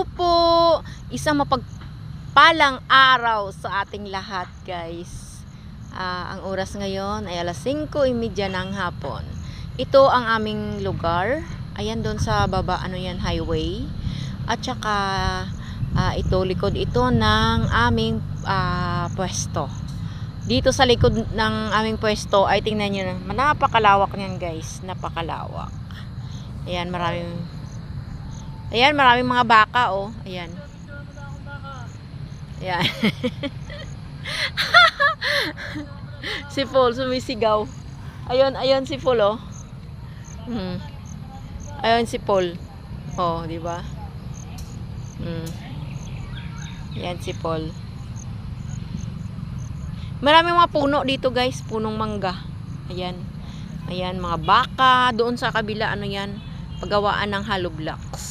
Hello po! Isang mapagpalang araw sa ating lahat, guys. Ang oras ngayon ay alas 5:30 ng hapon. Ito ang aming lugar. Ayan doon sa baba, highway. At saka ito, likod ito ng aming pwesto. Dito sa likod ng aming pwesto ay tingnan nyo na, napakalawak niyan, guys. Napakalawak. Ayan, maraming mga baka, oh. Ayan. Ayan. Si Paul sumisigaw. Ayun si Paul, oh. Ayun si Paul. Oh, di ba? Ayan si Paul. Maraming mga puno dito, guys. Punong mangga. Ayan, mga baka. Doon sa kabila, pagawaan ng hollow blocks.